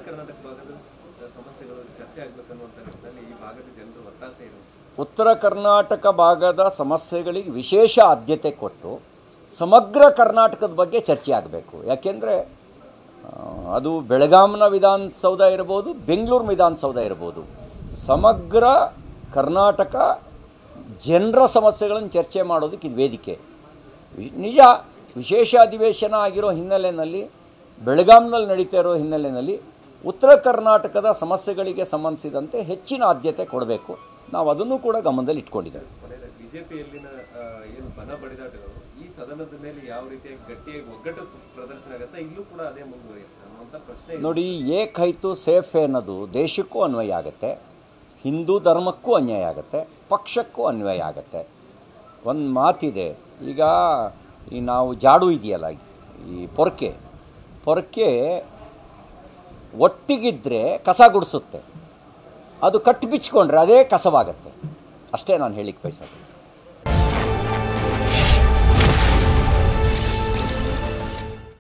ಕರ್ನಾಟಕ ಭಾಗದ ಸಮಸ್ಯೆಗಳು ಚರ್ಚೆ ಆಗಬೇಕನ್ನುವಂತ ನಿಟ್ಟಿನಲ್ಲಿ ಈ ಭಾಗದ ಜನರು ಒತ್ತಾಸೆ ಇದೆ. ಉತ್ತರ ಕರ್ನಾಟಕ ಭಾಗದ ಸಮಸ್ಯೆಗಳಿಗೆ ವಿಶೇಷ ಆದ್ಯತೆ ಕೊಟ್ಟು ಸಮಗ್ರ ಕರ್ನಾಟಕದ ಬಗ್ಗೆ ಚರ್ಚೆ ಆಗಬೇಕು. ಯಾಕೆಂದರೆ ಅದು ಬೆಳಗಾಂನ ವಿಧಾನಸೌಧ ಇರ್ಬೋದು, ಬೆಂಗಳೂರು ವಿಧಾನಸೌಧ ಇರ್ಬೋದು, ಸಮಗ್ರ ಕರ್ನಾಟಕ ಜನರ ಸಮಸ್ಯೆಗಳನ್ನು ಚರ್ಚೆ ಮಾಡೋದಕ್ಕೆ ಇದು ವೇದಿಕೆ. ನಿಜ, ವಿಶೇಷ ಅಧಿವೇಶನ ಆಗಿರೋ ಹಿನ್ನೆಲೆಯಲ್ಲಿ, ಬೆಳಗಾಂನಲ್ಲಿ ನಡೀತಾ ಇರೋ ಹಿನ್ನೆಲೆಯಲ್ಲಿ ಉತ್ತರ ಕರ್ನಾಟಕದ ಸಮಸ್ಯೆಗಳಿಗೆ ಸಂಬಂಧಿಸಿದಂತೆ ಹೆಚ್ಚಿನ ಆದ್ಯತೆ ಕೊಡಬೇಕು. ನಾವು ಅದನ್ನು ಕೂಡ ಗಮನದಲ್ಲಿ ಇಟ್ಕೊಂಡಿದ್ದೇವೆ. ಬಿಜೆಪಿಯಲ್ಲಿನ ಏನು ಬನ ಬಡಿದಾಟಗಳು ಈ ಸದನದ ಮೇಲೆ ಯಾವ ರೀತಿಯಾಗಿ ಗಟ್ಟಿಯಾಗಿ ಒಗ್ಗಟ್ಟು ಪ್ರದರ್ಶನ ಆಗುತ್ತೆ, ಇಲ್ಲೂ ಕೂಡ ಅದೇ ಮುಂದುವರಿಯುತ್ತೆ ಅನ್ನುವಂಥ ಪ್ರಶ್ನೆ. ನೋಡಿ, ಏಕ್ ಹೈತು ಸೇಫ್ ಅನ್ನೋದು ದೇಶಕ್ಕೂ ಅನ್ವಯ ಆಗುತ್ತೆ, ಹಿಂದೂ ಧರ್ಮಕ್ಕೂ ಅನ್ಯಾಯ ಆಗುತ್ತೆ, ಪಕ್ಷಕ್ಕೂ ಅನ್ವಯ ಆಗುತ್ತೆ. ಒಂದು ಮಾತಿದೆ, ಈಗ ಈ ನಾವು ಜಾಡು ಇದೆಯಲ್ಲ, ಈ ಪೊರಕೆ ಒಟ್ಟಿಗಿದ್ರೆ ಕಸ ಗುಡಿಸುತ್ತೆ, ಅದು ಕಟ್ಟಿ ಬಿಚ್ಕೊಂಡ್ರೆ ಅದೇ ಕಸವಾಗತ್ತೆ. ಅಷ್ಟೇ ನಾನು ಹೇಳಿಕ್ಕೆ ಬಯಸೋದು.